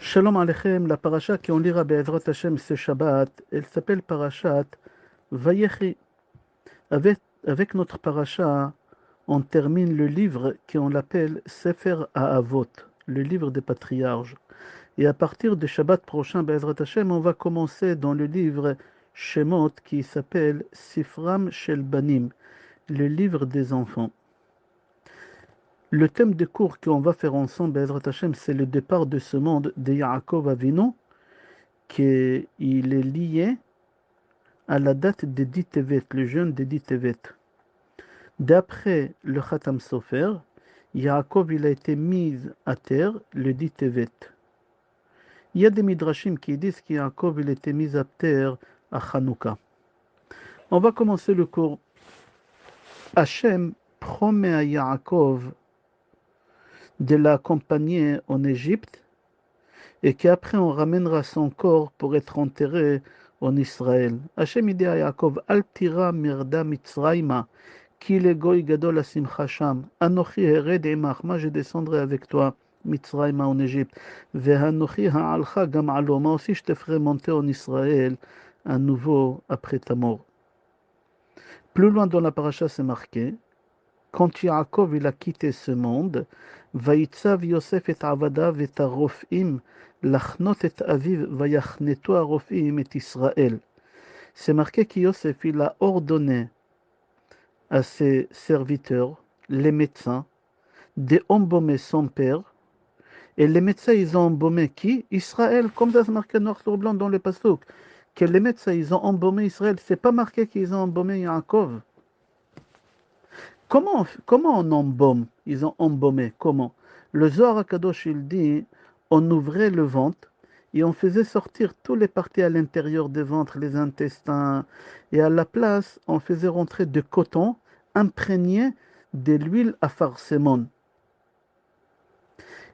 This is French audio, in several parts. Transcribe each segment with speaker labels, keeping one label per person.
Speaker 1: Shalom Aleichem, la paracha qu'on lira Be'ezrat Hashem ce Shabbat, elle s'appelle Parashat Vayechi. Avec notre paracha, on termine le livre qu'on l'appelle Sefer Ha'avot, le livre des patriarches. Et à partir de Shabbat prochain, Be'ezrat Hashem, on va commencer dans le livre Shemot qui s'appelle Sifram Shel Banim, le livre des enfants. Le thème de cours qu'on va faire ensemble, Be'ezrat Hashem, c'est le départ de ce monde de Yaakov Avinu, qu'il est lié à la date d'Edi Tevet, le jeûne d'Edi Tevet. D'après le Khatam Sofer, Yaakov il a été mis à terre le Di Tevet. Il y a des midrashim qui disent qu'Yaakov il a été mis à terre à Hanouka. On va commencer le cours. Hachem promet à Yaakov de l'accompagner en Égypte et qu'après on ramènera son corps pour être enterré en Israël. Hachem dit à Yaakov, Al tira mirda mitzrayma, ki le goy gadol asimcha sham, anochi hered imach, moi je descendrai avec toi, mitzrayma en Égypte, vehanochi ha'alcha gam alo, moi aussi je te ferai monter en Israël à nouveau après ta mort. Plus loin dans la paracha c'est marqué, quand Yaakov il a quitté ce monde, Vaïtzav Yosef et Avadav et Arofim, Lachnot et Aviv, Vayachneto Arofim et Israël. C'est marqué que Yosef il a ordonné à ses serviteurs, les médecins, d'embaumer son père. Et les médecins, ils ont embaumé qui? Israël, comme ça c'est marqué noir sur blanc dans le pasuk. Que les médecins, ils ont embaumé Israël. C'est pas marqué qu'ils ont embaumé Yaakov. Comment on embaume? Ils ont embaumé. Comment? Le Zohar HaKadosh, il dit, on ouvrait le ventre et on faisait sortir toutes les parties à l'intérieur du ventre, les intestins, et à la place, on faisait rentrer de coton imprégné de l'huile à farcémon.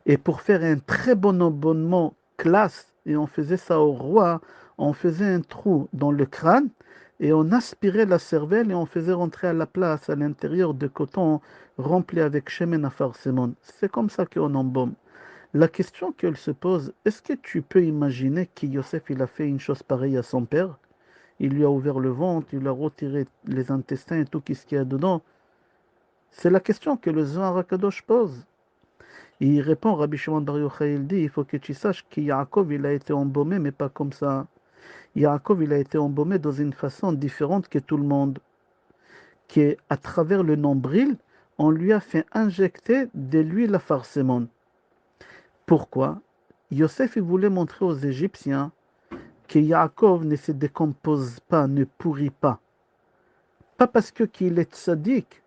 Speaker 1: Et pour faire un très bon abonnement classe, et on faisait ça au roi, on faisait un trou dans le crâne et on aspirait la cervelle et on faisait rentrer à la place, à l'intérieur de coton rempli avec shemen à farcémon. C'est comme ça qu'on embaume. La question qu'elle se pose, est-ce que tu peux imaginer que Yosef il a fait une chose pareille à son père? Il lui a ouvert le ventre, il a retiré les intestins et tout ce qu'il y a dedans. C'est la question que le Zohar HaKadosh pose. Et il répond, Rabbi Shimon Bar Yochai, il dit, il faut que tu saches que Yaakov, il a été embaumé, mais pas comme ça. Yaakov, il a été embaumé dans une façon différente que tout le monde, qui à travers le nombril, on lui a fait injecter de l'huile à farcémon. Pourquoi? Yosef, il voulait montrer aux Égyptiens que Yaakov ne se décompose pas, ne pourrit pas. Pas parce qu'il est tzaddik,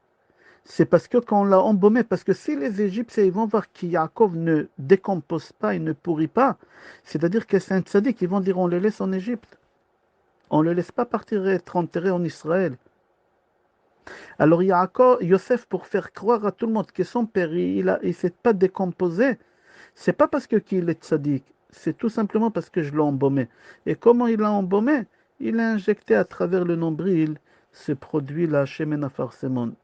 Speaker 1: c'est parce que quand on l'a embaumé, parce que si les Égyptiens ils vont voir que Yaakov ne décompose pas et ne pourrit pas, c'est-à-dire que c'est un tzaddik, ils vont dire on le laisse en Égypte. On ne le laisse pas partir être enterré en Israël. Alors Yaakov, Yosef, pour faire croire à tout le monde que son père, il ne s'est pas décomposé, c'est pas parce qu'il est tzaddik, c'est tout simplement parce que je l'ai embaumé. Et comment il l'a embaumé? Il a injecté à travers le nombril ce produit-là, Shemen Afarsemon.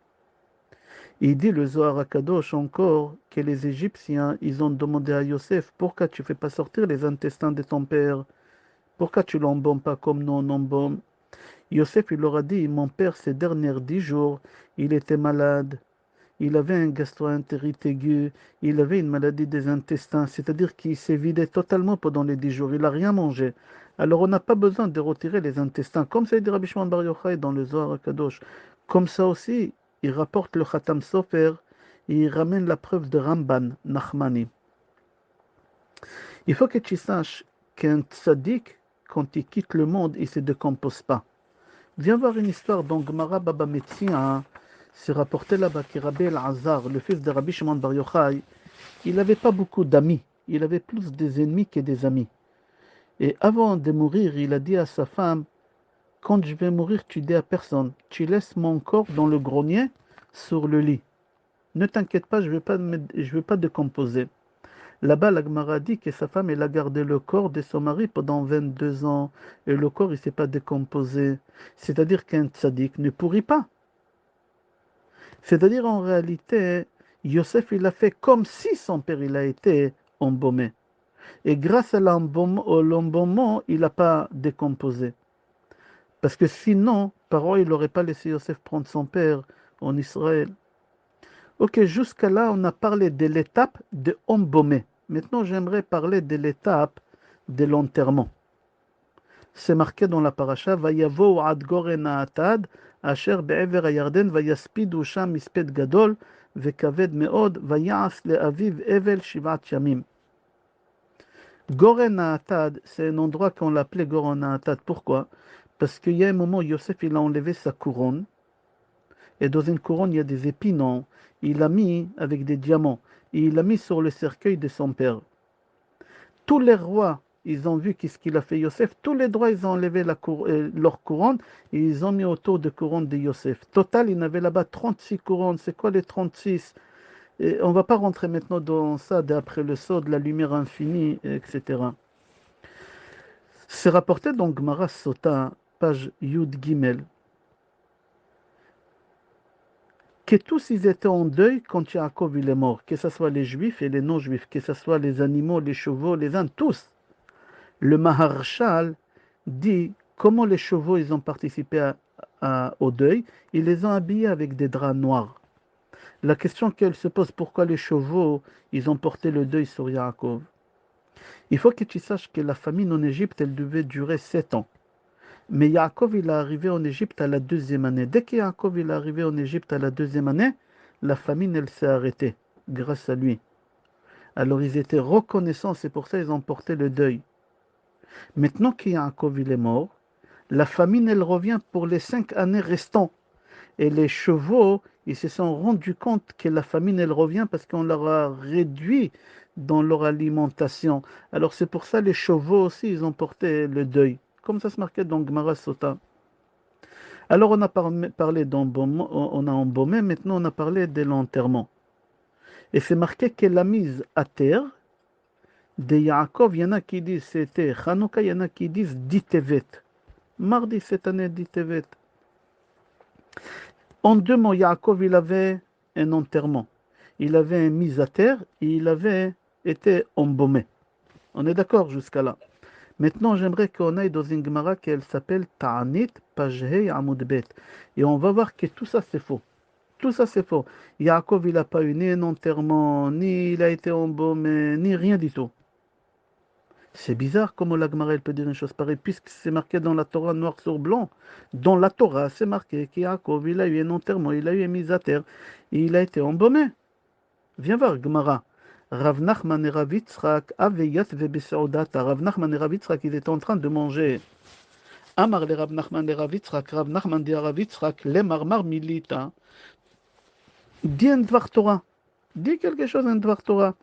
Speaker 1: Il dit le Zohar HaKadosh encore que les Égyptiens, ils ont demandé à Yosef, pourquoi tu ne fais pas sortir les intestins de ton père? Pourquoi tu l'embaumes pas comme nous on embaume? Yosef, il leur a dit, mon père, ces derniers 10 jours, il était malade. Il avait un gastro-entérite aigu, il avait une maladie des intestins, c'est-à-dire qu'il s'est vidé totalement pendant les 10 jours, il n'a rien mangé. Alors on n'a pas besoin de retirer les intestins, comme ça dit Rabbi Shimon Bar Yochai dans le Zohar HaKadosh. Comme ça aussi, il rapporte le Khatam Sofer et il ramène la preuve de Ramban, Nachmani. Il faut que tu saches qu'un tzaddik, quand il quitte le monde, il ne se décompose pas. Viens voir une histoire dont Gemara Baba Metzia s'est rapporté là-bas que Rabbi El-Azar, le fils de Rabbi Shimon Bar Yochai, il n'avait pas beaucoup d'amis. Il avait plus des ennemis que des amis. Et avant de mourir, il a dit à sa femme, quand je vais mourir, tu dis à personne, tu laisses mon corps dans le grenier sur le lit. Ne t'inquiète pas, je ne vais pas décomposer. Là-bas, la Gemara dit que sa femme, elle a gardé le corps de son mari pendant 22 ans. Et le corps, il ne s'est pas décomposé. C'est-à-dire qu'un tzaddik ne pourrit pas. C'est-à-dire en réalité, Yosef, il a fait comme si son père, il a été embaumé. Et grâce à l'embaumement, il n'a pas décomposé. Parce que sinon, Paro, il n'aurait pas laissé Yosef prendre son père en Israël. Ok, jusqu'à là, on a parlé de l'étape de embaumer. Maintenant, j'aimerais parler de l'étape de l'enterrement. C'est marqué dans la paracha, Vayavo ad goren ha'atad, asher be'ever ha'yarden, vayaspidu sham misped gadol, vekaved me'od, vayas le'aviv evel shivat yamim. Goren ha'atad, c'est un endroit qu'on l'appelait Goren ha'atad. Pourquoi? Parce qu'il y a un moment, Yosef, il a enlevé sa couronne, et dans une couronne, il y a des épinons. Il l'a mis avec des diamants, et il l'a mis sur le cercueil de son père. Tous les rois, ils ont vu qu'est-ce qu'il a fait Yosef. Tous les rois, ils ont enlevé leur couronne et ils ont mis autour de couronne de Yosef. Total, il y en avait là-bas 36 couronnes. C'est quoi les 36? Et on ne va pas rentrer maintenant dans ça d'après le sceau de la lumière infinie, etc. C'est rapporté dans Gemara Sota, page Yud Gimel, que tous ils étaient en deuil quand Yaakov il est mort, que ce soit les juifs et les non-juifs, que ce soit les animaux, les chevaux, les ânes, tous. Le Maharshal dit comment les chevaux ils ont participé au deuil. Ils les ont habillés avec des draps noirs. La question qu'elle se pose, pourquoi les chevaux ils ont porté le deuil sur Yaakov? Il faut que tu saches que la famine en Égypte, elle devait durer 7 ans. Mais Yaakov, il est arrivé en Égypte à la deuxième année. Dès que Yaakov il est arrivé en Égypte à la deuxième année, la famine, elle s'est arrêtée grâce à lui. Alors ils étaient reconnaissants, c'est pour ça qu'ils ont porté le deuil. Maintenant que Yaakov il est mort, la famine, elle revient pour les 5 années restantes. Et les chevaux, ils se sont rendus compte que la famine, elle revient parce qu'on leur a réduit dans leur alimentation. Alors c'est pour ça les chevaux aussi, ils ont porté le deuil. Comme ça se marquait dans Gemara Sota. Alors on a parlé d'embaumement, on a embaumé, maintenant on a parlé de l'enterrement. Et c'est marqué que la mise à terre de Yaakov, il y en a qui disent c'était Hanouka, il y en a qui disent Ditevet. Mardi cette année Ditevet. En 2 mots, Yaakov, il avait un enterrement. Il avait une mise à terre et il avait été embaumé. On est d'accord jusqu'à là. Maintenant, j'aimerais qu'on aille dans une Gemara qui s'appelle Ta'anit Pajhei Amud Bet. Et on va voir que tout ça, c'est faux. Tout ça, c'est faux. Yaakov, il n'a pas eu ni un enterrement, ni il a été embaumé, ni rien du tout. C'est bizarre comment la Gemara elle peut dire une chose pareille, puisque c'est marqué dans la Torah noir sur blanc. Dans la Torah, c'est marqué qu'Yaakov, il a eu un enterrement, il a eu une mise à terre, et il a été embaumé. Viens voir, Gemara. Rav Nachman et Rav Yitzhak, Aveyat vebesaudata. Rav Nachman et Rav Yitzhak, ils étaient en train de manger. Amar le Rav Nachman et Rav Yitzhak, Rav Nachman dit à Rav Yitzhak, le marmar milita. Dis un Dvar Torah. Dis quelque chose, un Dvar Torah.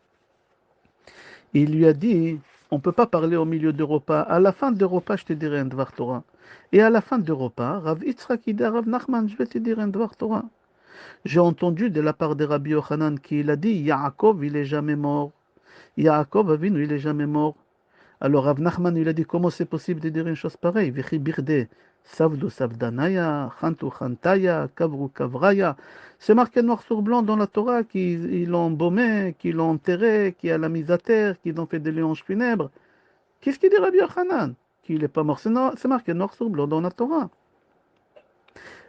Speaker 1: Il lui a dit, on ne peut pas parler au milieu du repas. À la fin du repas, je te dirai un Dvar Torah. Et à la fin du repas, Rav Yitzhak dit à Rav Nachman, je vais te dire un Dvar Torah. J'ai entendu de la part de Rabbi Yochanan qu'il a dit, Yaakov, il est jamais mort. Yaakov Avinu, il est jamais mort. Alors Rav Nachman, il a dit, comment c'est possible de dire une chose pareille? Vichi birde, savdu savdanaya, chantu chantaya, kavru kavraya. C'est marqué noir sur blanc dans la Torah qu'ils l'ont embaumé, qu'ils l'ont enterré, qu'il a la mise à terre, qu'ils ont fait des louanges funèbres. Qu'est-ce qu'il dit Rabbi Yochanan? Qu'il n'est pas mort. C'est marqué noir sur blanc dans la Torah.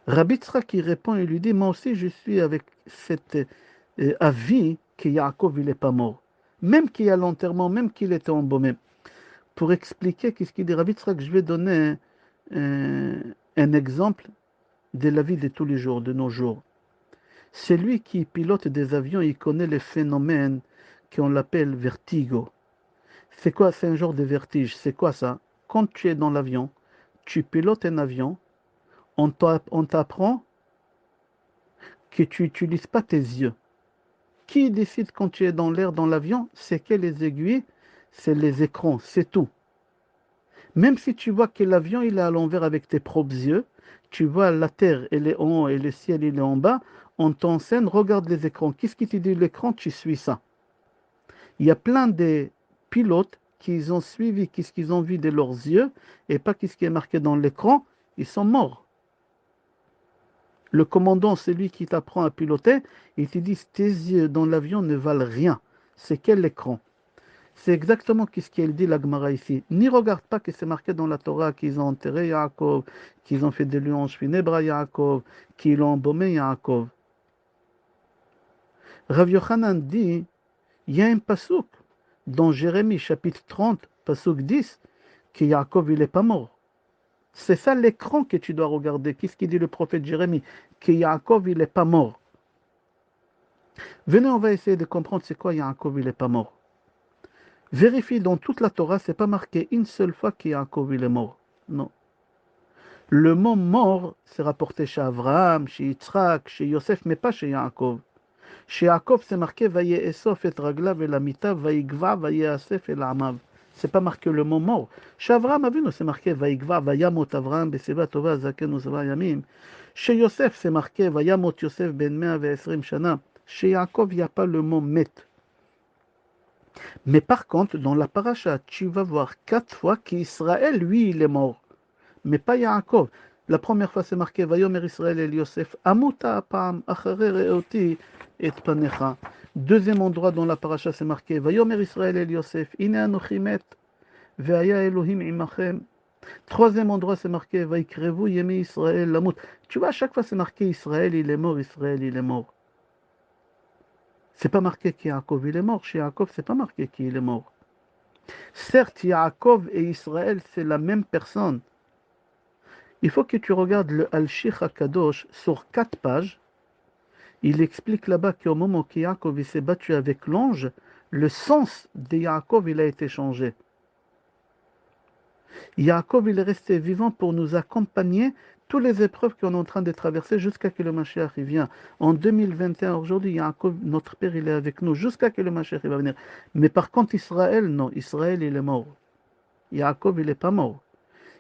Speaker 1: Rabbi Tzrak qui répond et lui dit, moi aussi je suis avec cet avis que Yaakov il n'est pas mort. Même qu'il y a l'enterrement, même qu'il était embaumé. Pour expliquer qu'est-ce qu'il dit Rabbi Tzrak, je vais donner euh, un exemple de la vie de tous les jours, de nos jours. C'est lui qui pilote des avions, il connaît les phénomènes qu'on l'appelle vertigo. C'est quoi? C'est un genre de vertige. C'est quoi ça? Quand tu es dans l'avion, tu pilotes un avion, on t'apprend que tu n'utilises pas tes yeux. Qui décide quand tu es dans l'air, dans l'avion? C'est que les aiguilles, c'est les écrans, c'est tout. Même si tu vois que l'avion il est à l'envers avec tes propres yeux, tu vois la terre elle est en haut et le ciel il est en bas, on t'enseigne, regarde les écrans. Qu'est-ce qui te dit l'écran? Tu suis ça. Il y a plein de pilotes qui ont suivi qu'est-ce qu'ils ont vu de leurs yeux et pas qu'est-ce qui est marqué dans l'écran, ils sont morts. Le commandant, c'est lui qui t'apprend à piloter, il te dit tes yeux dans l'avion ne valent rien. C'est quel écran? C'est exactement ce qu'elle dit la Gemara ici. N'y regarde pas que c'est marqué dans la Torah qu'ils ont enterré Yaakov, qu'ils ont fait des louanges funèbres à Yaakov, qu'ils ont embaumé Yaakov. Rav Yochanan dit, il y a un pasouk dans Jérémie chapitre 30, pasouk 10, que Yaakov il n'est pas mort. C'est ça l'écran que tu dois regarder. Qu'est-ce qu'il dit le prophète Jérémie? Que Yaakov il n'est pas mort. Venez, on va essayer de comprendre c'est quoi Yaakov il n'est pas mort. Vérifie dans toute la Torah, c'est pas marqué une seule fois que Yaakov il est mort. Non. Le mot mort, c'est rapporté chez Abraham, chez Yitzhak, chez Yosef, mais pas chez Yaakov. Chez Yaakov, c'est marqué Vaye Esof et Raglav et Lamita, Vaïgva, Vaye Asef et Lamav. C'est pas marqué le mot mort. Chez Abraham, c'est marqué Vaïgva, Vayamot Avraham, Beseva Tova, Zaken Uzva Yamim. Chez Yosef, c'est marqué Vayamot Yosef ben Mea ve'esrim Shana. Chez Yaakov, il n'y a pas le mot met. Mais par contre, dans la paracha, tu vas voir 4 fois qu'Israël, lui, il est mort. Mais pas Yaakov. La première fois, c'est marqué Vayomer Israël el Yosef, Amuta apam, achare re'oti et panecha. Deuxième endroit dans la paracha, c'est marqué Vayomer Israël el Yosef, Ine anochi met, ve'aya Elohim imachem. Troisième endroit, c'est marqué Vaikrevu yemi Israël lamut. Tu vois, à chaque fois, c'est marqué Israël, il est mort, Israël, il est mort. C'est pas marqué qu'Yaakov, il est mort. Chez Yaakov, c'est pas marqué qu'il est mort. Certes, Yaakov et Israël, c'est la même personne. Il faut que tu regardes le Al-Shikh HaKadosh sur 4 pages. Il explique là-bas qu'au moment où Yaakov s'est battu avec l'ange, le sens de Yaakov il a été changé. Yaakov il est resté vivant pour nous accompagner toutes les épreuves qu'on est en train de traverser jusqu'à que le Mashiach il vient. En 2021, aujourd'hui, Yaakov, notre Père, il est avec nous jusqu'à que le Mashiach il va venir. Mais par contre, Israël, non. Israël, il est mort. Yaakov, il n'est pas mort.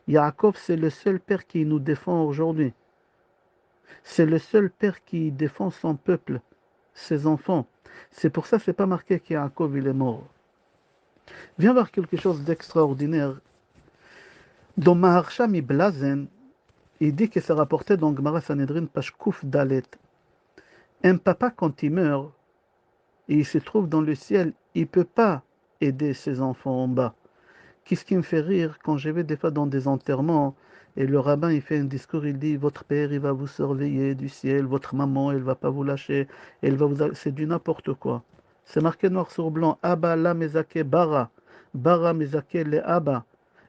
Speaker 1: Yaakov, c'est le seul Père qui nous défend aujourd'hui. C'est le seul Père qui défend son peuple, ses enfants. C'est pour ça que ce n'est pas marqué qu'Yaakov, il est mort. Viens voir quelque chose d'extraordinaire. Dans Maharsha Miblazen, il dit que c'est rapporté dans Gemara Sanhedrin, page Kouf Dalet. Un papa, quand il meurt, et il se trouve dans le ciel, il ne peut pas aider ses enfants en bas. Qu'est-ce qui me fait rire quand je vais des fois dans des enterrements et le rabbin il fait un discours, il dit votre père il va vous surveiller du ciel, votre maman elle va pas vous lâcher, elle va vous, c'est du n'importe quoi. C'est marqué noir sur blanc, Abba la mezake bara, bara mezake le Abba.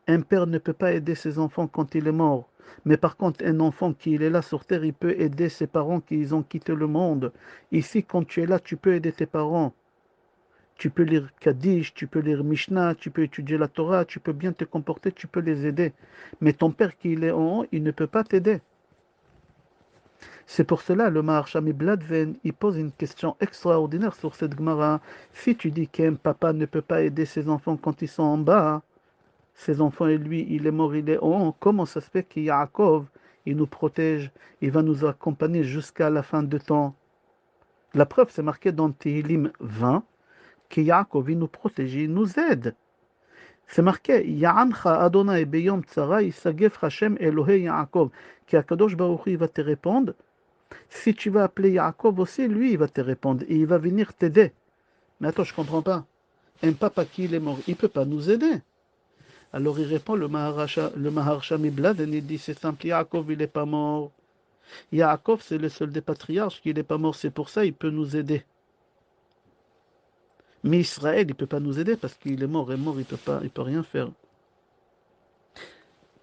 Speaker 1: Un père ne peut pas aider ses enfants quand il est mort. Mais par contre, un enfant qui est là sur terre, il peut aider ses parents qui ont quitté le monde. Ici, quand tu es là, tu peux aider tes parents. Tu peux lire Kaddish, tu peux lire Mishnah, tu peux étudier la Torah, tu peux bien te comporter, tu peux les aider. Mais ton père qui est en haut, il ne peut pas t'aider. C'est pour cela, le Maharsha Miblazen, il pose une question extraordinaire sur cette Gemara. Si tu dis qu'un papa ne peut pas aider ses enfants quand ils sont en bas, ses enfants et lui, il est mort, il est en haut, comment ça se fait que Yaakov, il nous protège, il va nous accompagner jusqu'à la fin de temps? La preuve, c'est marqué dans Tehillim 20, que Yaakov, il nous protège, il nous aide. C'est marqué, Ya'ancha Adonai beyom tsara, Yisagef Hashem Elohei Yaakov, qu'Akadosh Baruch Hu, il va te répondre. Si tu vas appeler Yaakov aussi, lui, il va te répondre et il va venir t'aider. Mais attends, je ne comprends pas. Un papa qui est mort, il ne peut pas nous aider. Alors il répond, le Maharsha Mibladen, il dit, c'est simple, Yaakov, il n'est pas mort. Yaakov, c'est le seul des patriarches qui n'est pas mort, c'est pour ça il peut nous aider. Mais Israël, il ne peut pas nous aider parce qu'il est mort, il peut rien faire.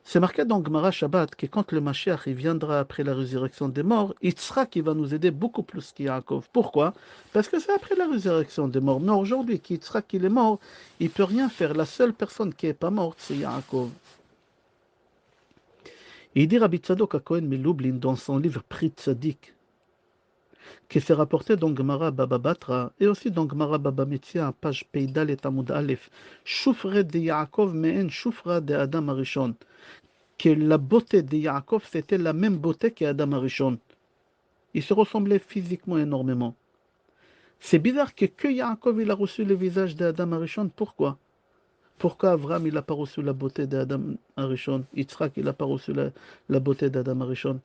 Speaker 1: C'est marqué dans Gemara Shabbat que quand le Mashiach il viendra après la résurrection des morts, Yitzhak qui va nous aider beaucoup plus qu'Yaakov. Pourquoi? Parce que c'est après la résurrection des morts. Mais aujourd'hui, qu'Yitzhak il est mort, il ne peut rien faire. La seule personne qui n'est pas morte, c'est Yaakov. Il dit Rabbi Tzadok à Cohen Melublin dans son livre Pri Tzadik, qui s'est rapporté dans Gemara Baba Batra et aussi dans Gemara Baba Metzia, page Peidal et Amud Aleph, Shufre de Yaakov me'en Shufra de Adam Arishon. Que la beauté de Yaakov, c'était la même beauté qu'Adam Arishon. Ils se ressemblaient physiquement énormément. C'est bizarre que Yaakov il a reçu le visage d'Adam Arishon. Pourquoi? Pourquoi Abraham il n'a pas reçu la beauté d'Adam Arishon? Yitzhak il n'a pas reçu la beauté d'Adam Arishon?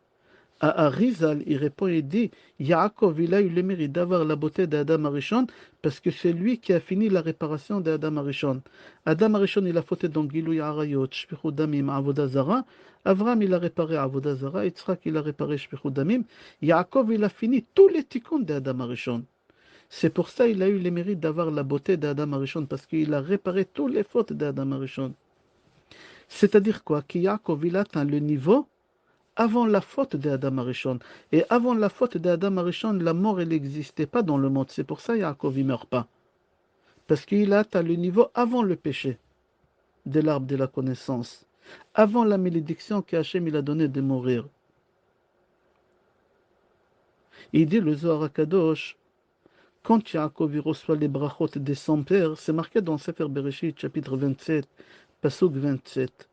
Speaker 1: À Rizal, il répond et dit, Yaakov, il a eu le mérite d'avoir la beauté d'Adam Arishon parce que c'est lui qui a fini la réparation d'Adam Arishon. Adam Arishon, il a fauté dans Gilou Arayot, Shpichut Damim, Avodah Zara. Avram, il a réparé Avodah Zara. Yitzhak, il a réparé Shpichut Damim. Yaakov, il a fini tous les tikkun d'Adam Arishon. C'est pour ça qu'il a eu le mérite d'avoir la beauté d'Adam Arishon parce qu'il a réparé toutes les fautes d'Adam Arishon. C'est-à-dire quoi? Que Yaakov, il atteint le niveau avant la faute d'Adam Arishon. Et avant la faute d'Adam Arishon, la mort, elle n'existait pas dans le monde. C'est pour ça que Yaakov ne meurt pas. Parce qu'il a atteint le niveau avant le péché de l'arbre de la connaissance. Avant la malédiction qu'Hachem il a donnée de mourir. Il dit le Zohar HaKadosh, quand Yaakov reçoit les brachot de son père, c'est marqué dans Sefer Bereshit, chapitre 27, pasuk 27.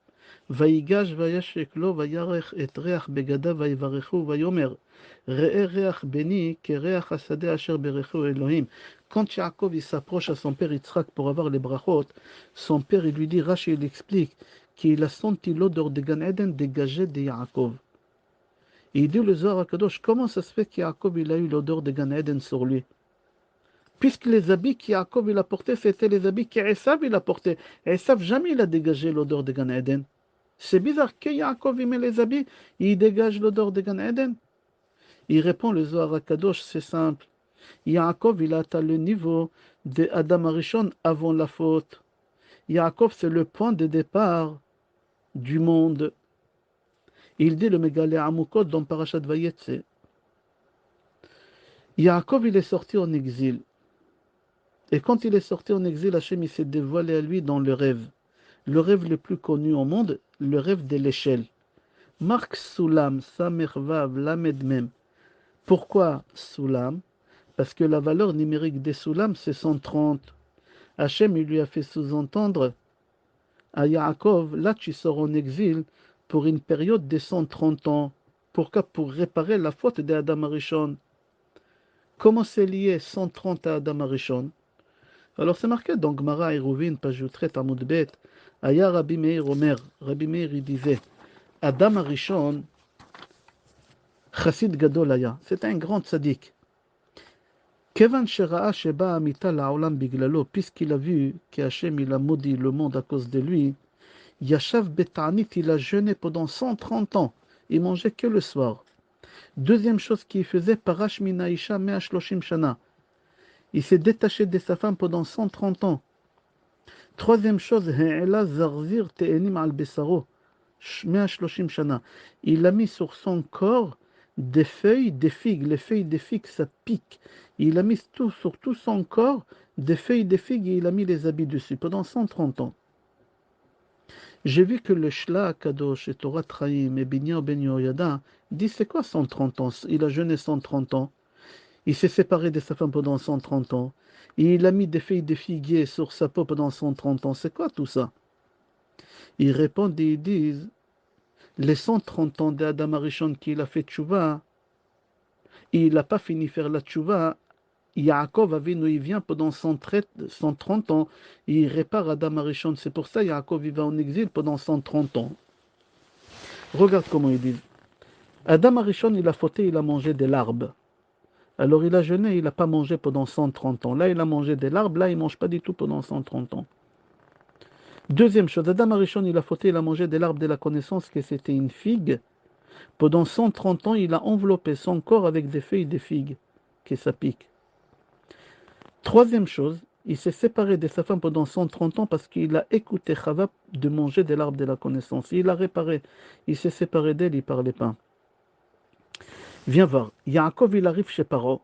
Speaker 1: ויגש וישק לו וירך את ריח בגדיו ויברכו ויאמר ראה ריח בני כריח השדה אשר ברכו אלוהים. Quand Yaakov il s'approche à son père Yitzhak pour avoir les brachot, son père il lui dit, Rashi il explique qu'il a senti l'odeur de Gan Eden dégagée de Yaakov. Et il dit le Zohar HaKadosh, comment ça se fait qu'Yaakov il a eu l'odeur de Gan Eden sur lui? Puisque les habits qu'Yaakov il a portés, c'était les habits qu'Esav il a portés. Esav jamais il a dégagé l'odeur de Gan Eden. C'est bizarre que Yaakov il met les habits, il dégage l'odeur de Gan Eden. Il répond le Zohar HaKadosh, c'est simple. Yaakov il a atteint le niveau de Adam Arishon avant la faute. Yaakov c'est le point de départ du monde. Il dit le Megalé Amukot dans Parashat Vayetze. Yaakov il est sorti en exil. Et quand il est sorti en exil, Hachem il s'est dévoilé à lui dans le rêve. Le rêve le plus connu au monde, le rêve de l'échelle. Marc Soulam, Samervav, Lamed Mem. Pourquoi Soulam? Parce que la valeur numérique des Soulam, c'est 130. Hachem, il lui a fait sous-entendre à Yaakov, là tu sors en exil pour une période de 130 ans. Pourquoi? Pour réparer la faute d'Adam Arishon. Comment c'est lié 130 à Adam Arishon? Alors c'est marqué dans Gemara Eruvin, page 13, Amud Bet. Aya Rabbi Meir Omer, Rabbi Meir il disait, Adam Arishon, Chassid Gadol Aya, c'est un grand tzaddik. Kevan Shera'a Sheba Amita La'olam Biglalo, puisqu'il a vu qu'Hachem il a maudit le monde à cause de lui, Yashav Betanit, il a jeûné pendant 130 ans. Il mangeait que le soir. Deuxième chose qu'il faisait, Parash Minaisha Mea Shloshim Shana. Il s'est détaché de sa femme pendant 130 ans. Troisième chose, He'ela Zarzir Te'enim al Besaro. Mea Shloshim Shana. Il a mis sur son corps des feuilles des figues. Les feuilles des figues, ça pique. Il a mis tout, sur tout son corps des feuilles des figues et il a mis les habits dessus pendant 130 ans. J'ai vu que le Shla Kadosh et Torah Traim et Binyan Ben Yoyada dit c'est quoi 130 ans? Il a jeûné 130 ans. Il s'est séparé de sa femme pendant 130 ans. Et il a mis des feuilles de figuier sur sa peau pendant 130 ans. C'est quoi tout ça? Ils répondent et ils disent les 130 ans d'Adam Arishon qu'il a fait tchouva, il n'a pas fini de faire la tchouva. Yaakov Avinu, il vient pendant 130 ans, il répare Adam Arishon. C'est pour ça Yaakov il va en exil pendant 130 ans. Regarde comment ils disent. Adam Arishon, il a fauté, il a mangé de l'arbre. Alors il a jeûné, il n'a pas mangé pendant 130 ans. Là, il a mangé de l'arbre, là, il ne mange pas du tout pendant 130 ans. Deuxième chose, Adam Arishon, il a fauté, il a mangé de l'arbre de la connaissance, que c'était une figue. Pendant 130 ans, il a enveloppé son corps avec des feuilles de figues, que ça pique. Troisième chose, il s'est séparé de sa femme pendant 130 ans parce qu'il a écouté Chava de manger de l'arbre de la connaissance. Il a réparé, il s'est séparé d'elle, il ne parlait pas. Viens voir, Yaakov, il arrive chez Paro.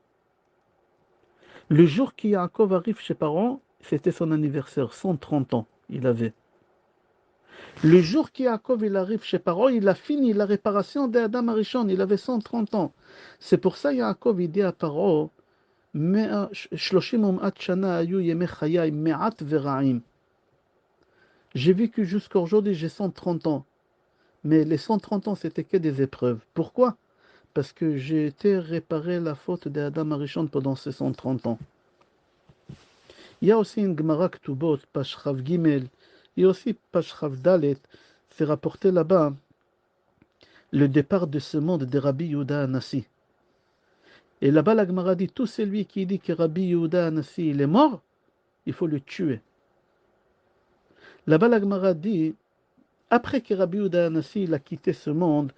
Speaker 1: Le jour que Yaakov arrive chez Paro, c'était son anniversaire, 130 ans, il avait. Le jour que Yaakov il arrive chez Paro, il a fini la réparation d'Adam Arishon, il avait 130 ans. C'est pour ça Yaakov il dit à Paro, j'ai vécu jusqu'à aujourd'hui, j'ai 130 ans. Mais les 130 ans, c'était que des épreuves. Pourquoi? Parce que j'ai été réparer la faute d'Adam Arishon pendant ces 130 ans. Il y a aussi une Gemara Ktubot, page Chav Gimel, il y a aussi page Chav Dalet, c'est rapporté là-bas. le départ de ce monde de Rabbi Yehuda Hanassi. Et là-bas, la Gemara dit, tout celui qui dit que Rabbi Yehuda Hanassi il est mort, il faut le tuer. Là-bas, la Gemara dit, après que Rabbi Yehuda Hanassi il a quitté ce monde,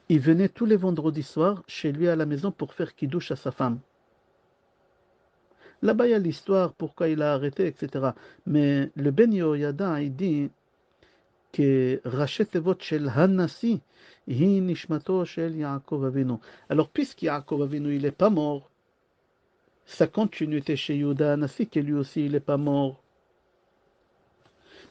Speaker 1: il venait tous les vendredis soirs chez lui à la maison pour faire kiddush à sa femme. Là-bas, il y a l'histoire, pourquoi il a arrêté, etc. Mais le Ben Yehoyada, il dit que Rachet Tevot Shel Hanassi, Hi Nishmato Shel Yaakov Avinu. Alors, puisque Yaakov Avinu, il n'est pas mort, sa continuité chez Yehuda Hanassi, que lui aussi, il n'est pas mort.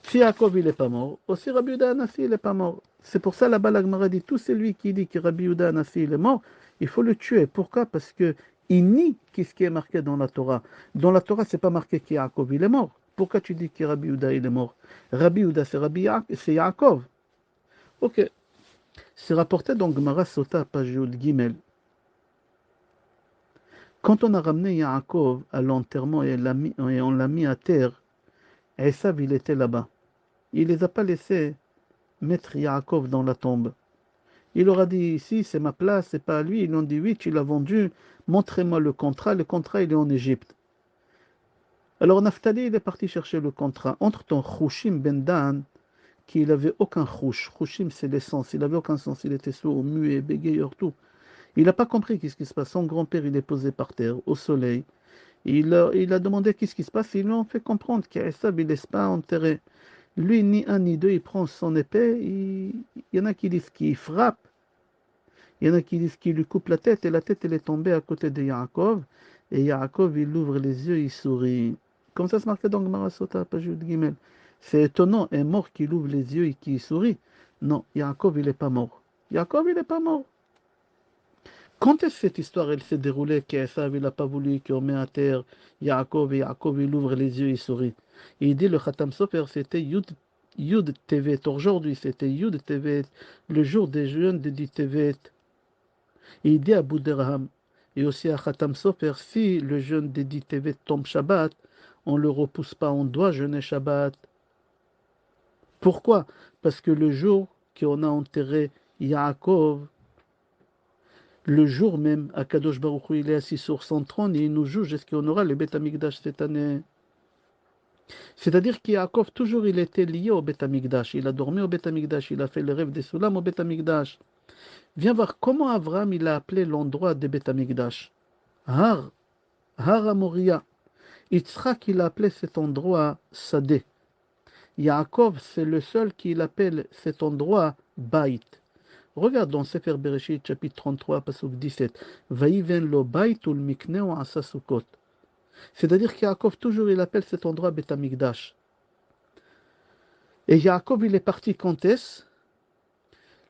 Speaker 1: Si Yaakov, il n'est pas mort, aussi Rabbi Yehuda Hanassi, il n'est pas mort. C'est pour ça, là-bas, la Gemara dit, tout celui qui dit que Rabbi Yehuda Hanassi, il est mort, il faut le tuer. Pourquoi? Parce que il nie ce qui est marqué dans la Torah. Dans la Torah, c'est pas marqué que Yaakov, il est mort. Pourquoi tu dis que Rabbi Yehuda, il est mort? Rabbi Yehuda, c'est Yaakov. Ok. C'est rapporté dans Gemara Sota, page Yud Gimel. Quand on a ramené Yaakov à l'enterrement et on l'a mis à terre, Esav, il était là-bas. Il les a pas laissés mettre Yaakov dans la tombe. Il leur a dit, ici, c'est ma place, c'est pas à lui. Ils lui ont dit, oui, tu l'as vendu, montrez-moi le contrat. Le contrat, il est en Égypte. Alors Naphtali, il est parti chercher le contrat. Entre ton Chushim ben Dan, qui n'avait aucun chouch. Chushim, c'est l'essence. Il n'avait aucun sens. Il était sourd, muet, bégayeur, tout. Il n'a pas compris qu'est-ce qui se passe. Son grand-père, il est posé par terre, au soleil. Il a demandé qu'est-ce qui se passe. Ils lui ont fait comprendre qu'Aïsab, il ne laisse pas enterrer. Lui, ni un ni deux, il prend son épée. Il y en a qui disent qu'il frappe. Il y en a qui disent qu'il lui coupe la tête. Et la tête, elle est tombée à côté de Yaakov. Et Yaakov, il ouvre les yeux, il sourit. Comme ça se marquait dans Gemara Sota, page Yud Gimel. C'est étonnant, un mort qui ouvre les yeux et qui sourit. Non, Yaakov, il n'est pas mort. Yaakov, il n'est pas mort. Quand est-ce que cette histoire elle s'est déroulée, qu'Esav il n'a pas voulu qu'on met à terre Yaakov et Yaakov il ouvre les yeux et il sourit. Et il dit le Khatam Sofer c'était Yud Tevet. Aujourd'hui c'était Yud Tevet, le jour des jeûnes de dit Tevet. Et il dit à Bouderham et aussi à Khatam Sofer, si le jeûne de dit Tevet tombe Shabbat, on ne le repousse pas, on doit jeûner Shabbat. Pourquoi? Parce que le jour qu'on a enterré Yaakov, le jour même, Akadosh Baruch Hu, il est assis sur son trône et il nous juge est-ce qu'on aura le Beth Amikdash cette année. C'est-à-dire qu'Yaakov, toujours, il était lié au Beth Amikdash. Il a dormi au Beth Amikdash, il a fait le rêve des Soulam au Beth Amikdash. Viens voir comment Abraham, il a appelé l'endroit de Beth Amikdash. Har Amoria. Yitzhak, il a appelé cet endroit Sadeh. Yaakov, c'est le seul qui l'appelle cet endroit Bait. Regarde dans Sefer Bereshit, chapitre 33, pasuk 17. Vaïven lo baitul mikneu asa sukot. C'est-à-dire qu'Yaakov, toujours, il appelle cet endroit Bet Amikdash. Et Yaakov, il est parti quand est-ce?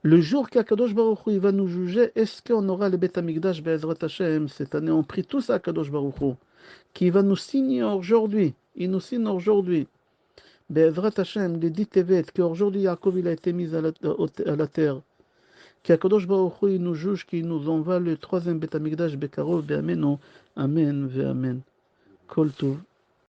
Speaker 1: Le jour qu'Akadosh Baruch Hu, il va nous juger, est-ce qu'on aura le Bet Amikdash Be'ezrat Hashem? Cette année, on prie tous à Akadosh Baruch Hu, qui va nous signer aujourd'hui. Il nous signe aujourd'hui. Be'ezrat Hashem, les dit Tevet, qu'aujourd'hui, Yaakov, il a été mis à la terre. qu'Akadosh Baruch Hu nous juge, qu'il nous envoie le troisième Beth Amikdash Bekarov, Be'amenu, Amen, Ve'amen. Kol Tov.